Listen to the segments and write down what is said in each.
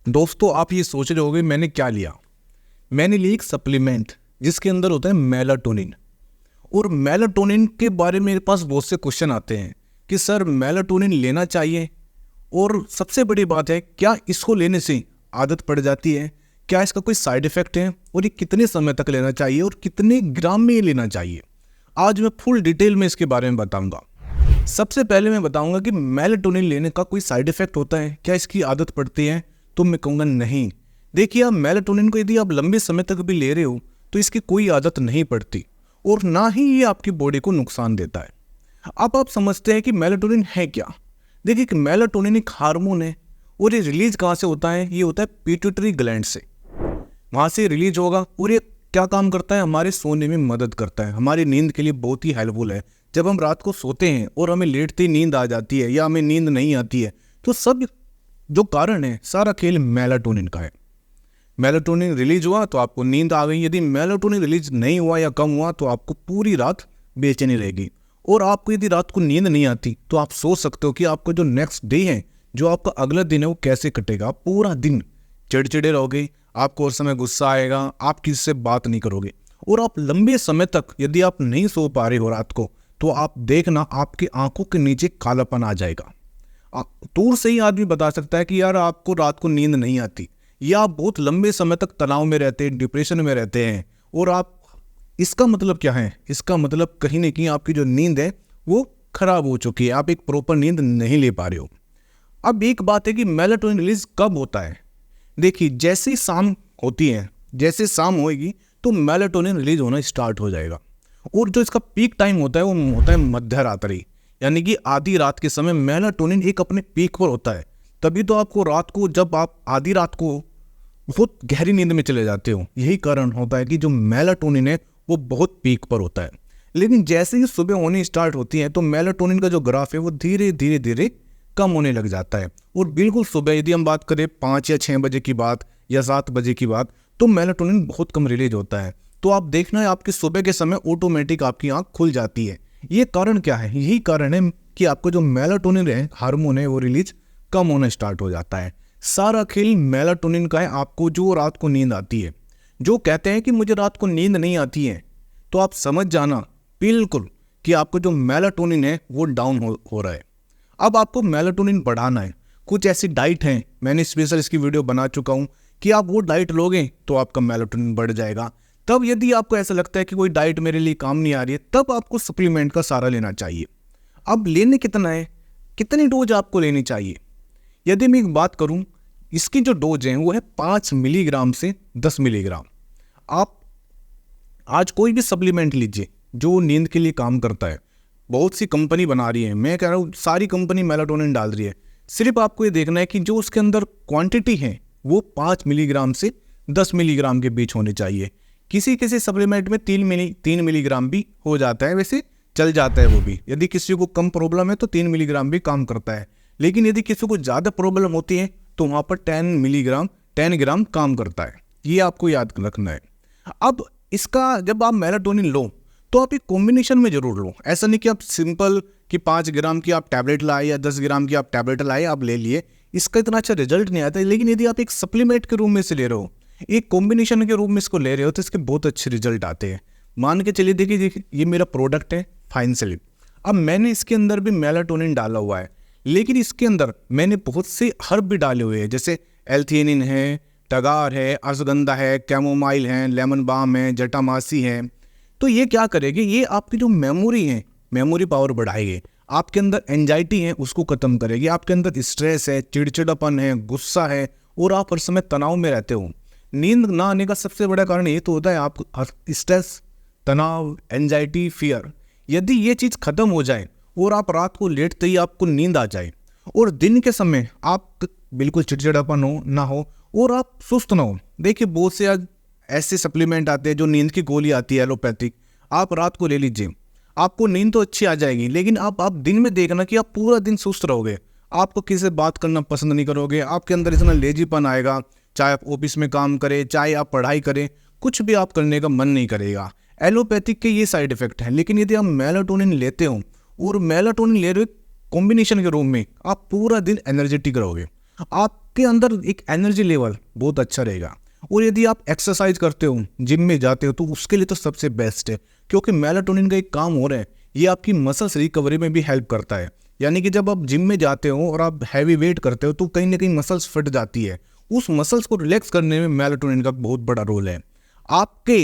दोस्तों, आप ये सोच रहे होंगे मैंने क्या लिया। मैंने ली एक सप्लीमेंट जिसके अंदर होता है मेलाटोनिन। और मेलाटोनिन के बारे में मेरे पास बहुत से क्वेश्चन आते हैं कि सर मेलाटोनिन लेना चाहिए, और सबसे बड़ी बात है क्या इसको लेने से आदत पड़ जाती है, क्या इसका कोई साइड इफेक्ट है, और ये कितने समय तक लेना चाहिए और कितने ग्राम में ये लेना चाहिए। आज मैं फुल डिटेल में इसके बारे में बताऊंगा। सबसे पहले मैं बताऊंगा कि मेलाटोनिन लेने का कोई साइड इफेक्ट होता है, क्या इसकी आदत पड़ती है। तो मैं कहूँगा नहीं। देखिए, आप मेलाटोनिन को यदि आप लंबे समय तक भी ले रहे हो तो इसकी कोई आदत नहीं पड़ती, और ना ही ये आपकी बॉडी को नुकसान देता है। अब आप समझते हैं कि मेलाटोनिन है क्या। देखिए कि मेलाटोनिन एक हार्मोन है, और ये रिलीज कहाँ से होता है, ये होता है पिट्यूटरी ग्लैंड से। वहाँ से रिलीज होगा, और ये क्या काम करता है, हमारे सोने में मदद करता है, हमारी नींद के लिए बहुत ही हेल्पफुल है। जब हम रात को सोते हैं और हमें लेटते ही नींद आ जाती है या हमें नींद नहीं आती है, तो सब जो कारण है सारा खेल मेलाटोनिन का है। मेलाटोनिन रिलीज हुआ तो आपको नींद आ गई, यदि मेलाटोनिन रिलीज नहीं हुआ या कम हुआ तो आपको पूरी रात बेचैनी रहेगी। और आपको यदि रात को नींद नहीं आती तो आप सोच सकते हो कि आपका जो नेक्स्ट डे है, जो आपका अगला दिन है, वो कैसे कटेगा। आप पूरा दिन चिड़चिड़े रहोगे, आपको उस समय गुस्सा आएगा, आप किसी से बात नहीं करोगे, और आप लंबे समय तक यदि आप नहीं सो पा रहे हो रात को, तो आप देखना आपकी आंखों के नीचे कालापन आ जाएगा। दूर से ही आदमी बता सकता है कि यार आपको रात को नींद नहीं आती, या आप बहुत लंबे समय तक तनाव में रहते हैं, डिप्रेशन में रहते हैं। और आप, इसका मतलब क्या है, इसका मतलब कहीं ना कहीं आपकी जो नींद है वो खराब हो चुकी है, आप एक प्रॉपर नींद नहीं ले पा रहे हो। अब एक बात है कि मेलाटोनिन रिलीज कब होता है। देखिए, जैसे ही शाम होती है, जैसे शाम होएगी तो मेलाटोनिन रिलीज होना स्टार्ट हो जाएगा। और जो इसका पीक टाइम होता है वो होता है मध्य रात्रि, यानी कि आधी रात के समय मेलाटोनिन एक अपने पीक पर होता है। तभी तो आपको रात को, जब आप आधी रात को बहुत गहरी नींद में चले जाते हो, यही कारण होता है कि जो मेलाटोनिन है वो बहुत पीक पर होता है। लेकिन जैसे ही सुबह होनी स्टार्ट होती है तो मेलाटोनिन का जो ग्राफ है वो धीरे धीरे धीरे कम होने लग जाता है। और बिल्कुल सुबह यदि हम बात करें 5 या 6 बजे की बात या 7 बजे की बात, तो मेलाटोनिन बहुत कम रिलीज होता है। तो आप देखना है आपके सुबह के समय ऑटोमेटिक आपकी आंख खुल जाती है। ये कारण क्या है, यही कारण है कि आपको जो मेलाटोनिन है हार्मोन है वो रिलीज कम होना स्टार्ट हो जाता है। सारा खेल मेलाटोनिन का है। आपको जो रात को नींद आती है, जो कहते हैं कि मुझे रात को नींद नहीं आती है, तो आप समझ जाना बिल्कुल कि आपको जो मेलाटोनिन है वो डाउन हो रहा है। अब आपको मेलाटोनिन बढ़ाना है। कुछ ऐसी डाइट हैं, मैंने स्पेशल इसकी वीडियो बना चुका हूँ, कि आप वो डाइट लोगे तो आपका मेलाटोनिन बढ़ जाएगा। तब यदि आपको ऐसा लगता है कि कोई डाइट मेरे लिए काम नहीं आ रही है, तब आपको सप्लीमेंट का सहारा लेना चाहिए। अब लेने कितना है, कितनी डोज आपको लेनी चाहिए। यदि मैं एक बात करूं, इसकी जो डोज है वो है 5 मिलीग्राम से 10 मिलीग्राम। आप आज कोई भी सप्लीमेंट लीजिए जो नींद के लिए काम करता है, बहुत सी कंपनी बना रही है, मैं कह रहा हूँ सारी कंपनी मेलाटोनिन डाल रही है। सिर्फ आपको ये देखना है कि जो उसके अंदर क्वांटिटी है वो 5 मिलीग्राम से 10 मिलीग्राम के बीच होनी चाहिए। किसी किसी सप्लीमेंट में 3 मिलीग्राम भी हो जाता है, वैसे चल जाता है वो भी। यदि किसी को कम प्रॉब्लम है तो 3 मिलीग्राम भी काम करता है। लेकिन यदि किसी को ज़्यादा प्रॉब्लम होती है तो वहाँ पर 10 ग्राम काम करता है। ये आपको याद रखना है। अब इसका जब आप मेलाटोनिन लो तो आप एक कॉम्बिनेशन में जरूर लो। ऐसा नहीं कि आप सिंपल कि 5 ग्राम की आप टैबलेट लाए या 10 ग्राम की आप टैबलेट लाए आप ले लिए, इसका इतना अच्छा रिजल्ट नहीं आता है। लेकिन यदि आप एक सप्लीमेंट के रूप में से ले रहे हो, एक कॉम्बिनेशन के रूप में इसको ले रहे हो, तो इसके बहुत अच्छे रिजल्ट आते हैं। मान के चलिए, देखिए ये मेरा प्रोडक्ट है फाइन स्लीप। अब मैंने इसके अंदर भी मेलाटोनिन डाला हुआ है, लेकिन इसके अंदर मैंने बहुत से हर्ब भी डाले हुए हैं, जैसे एल्थियनिन है, टगार है, अश्वगंधा है, कैमोमाइल है, लेमन बाम है, जटामासी है। तो ये क्या करेगी, ये आपकी जो मेमोरी है, मेमोरी पावर बढ़ाएगी। आपके अंदर एंजाइटी है उसको खत्म करेगी। आपके अंदर स्ट्रेस है, चिड़चिड़ापन है, गुस्सा है, और आप हर समय तनाव में रहते हो। नींद ना आने का सबसे बड़ा कारण ये तो होता है आप स्ट्रेस, तनाव, एंजाइटी, फियर। यदि ये चीज़ खत्म हो जाए और आप रात को लेटते ही आपको नींद आ जाए, और दिन के समय आप बिल्कुल चिड़चिड़ापन हो ना हो, और आप सुस्त ना हो। देखिए, बहुत से आज ऐसे सप्लीमेंट आते हैं जो नींद की गोली आती है एलोपैथिक, आप रात को ले लीजिए, आपको नींद तो अच्छी आ जाएगी, लेकिन आप दिन में देखना कि आप पूरा दिन सुस्त रहोगे। आपको किसी से बात करना पसंद नहीं करोगे, आपके अंदर इतना लेजीपन आएगा, चाहे आप ऑफिस में काम करें, चाहे आप पढ़ाई करें, कुछ भी आप करने का मन नहीं करेगा। एलोपैथिक के ये साइड इफेक्ट हैं। लेकिन यदि आप मेलाटोनिन लेते हो, और मेलाटोनिन ले रहे हो कॉम्बिनेशन के रूप में, आप पूरा दिन एनर्जेटिक रहोगे, आपके अंदर एक एनर्जी लेवल बहुत अच्छा रहेगा। और यदि आप एक्सरसाइज करते हो, जिम में जाते हो, तो उसके लिए तो सबसे बेस्ट है, क्योंकि मेलाटोनिन का एक काम हो रहा है, ये आपकी मसल्स रिकवरी में भी हेल्प करता है। यानी कि जब आप जिम में जाते हो और आप हैवी वेट करते हो तो कहीं ना कहीं मसल्स फट जाती है, उस मसल्स को रिलैक्स करने में मेलाटोनिन का बहुत बड़ा रोल है। आपके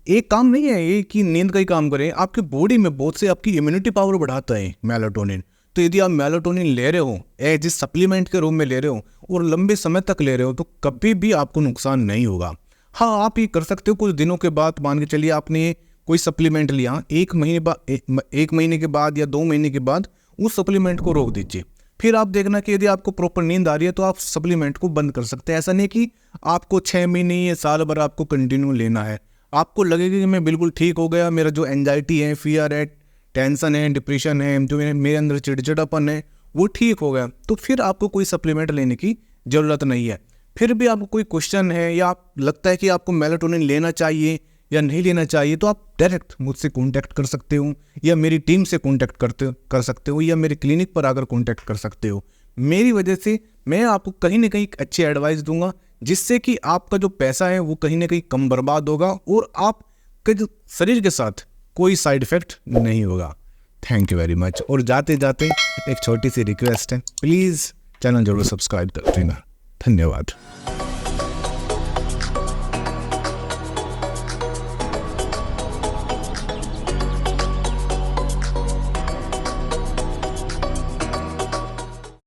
एक काम नहीं है ये कि नींद का ही काम करें, आपके बॉडी में बहुत से आपकी इम्यूनिटी पावर बढ़ाता है मेलाटोनिन। तो यदि आप मेलाटोनिन ले रहे हो एज ए सप्लीमेंट के रूप में ले रहे हो और लंबे समय तक ले रहे हो, तो कभी भी आपको नुकसान नहीं होगा। हाँ, आप ये कर सकते हो कुछ दिनों के बाद, मान के चलिए आपने कोई सप्लीमेंट लिया, एक महीने के बाद या 2 महीने के बाद उस सप्लीमेंट को रोक दीजिए। फिर आप देखना कि यदि आपको प्रॉपर नींद आ रही है तो आप सप्लीमेंट को बंद कर सकते हैं। ऐसा नहीं कि आपको 6 महीने या साल भर आपको कंटिन्यू लेना है। आपको लगेगा कि मैं बिल्कुल ठीक हो गया, मेरा जो एंजाइटी है, फियर है, टेंशन है, डिप्रेशन है, जो मेरे अंदर चिड़चिड़ापन है वो ठीक हो गया, तो फिर आपको कोई सप्लीमेंट लेने की ज़रूरत नहीं है। फिर भी आपको कोई क्वेश्चन है या आप लगता है कि आपको मेलाटोनिन लेना चाहिए या नहीं लेना चाहिए, तो आप डायरेक्ट मुझसे कांटेक्ट कर सकते हो या मेरी टीम से कांटेक्ट कर सकते हो या मेरे क्लिनिक पर आकर कांटेक्ट कर सकते हो। मेरी वजह से मैं आपको कहीं ना कहीं अच्छी एडवाइस दूंगा, जिससे कि आपका जो पैसा है वो कहीं ना कहीं कम बर्बाद होगा और आपके जो शरीर के साथ कोई साइड इफेक्ट नहीं होगा। Thank you very much. और जाते जाते एक छोटी सी रिक्वेस्ट है, प्लीज़ चैनल जरूर सब्सक्राइब कर देना। धन्यवाद।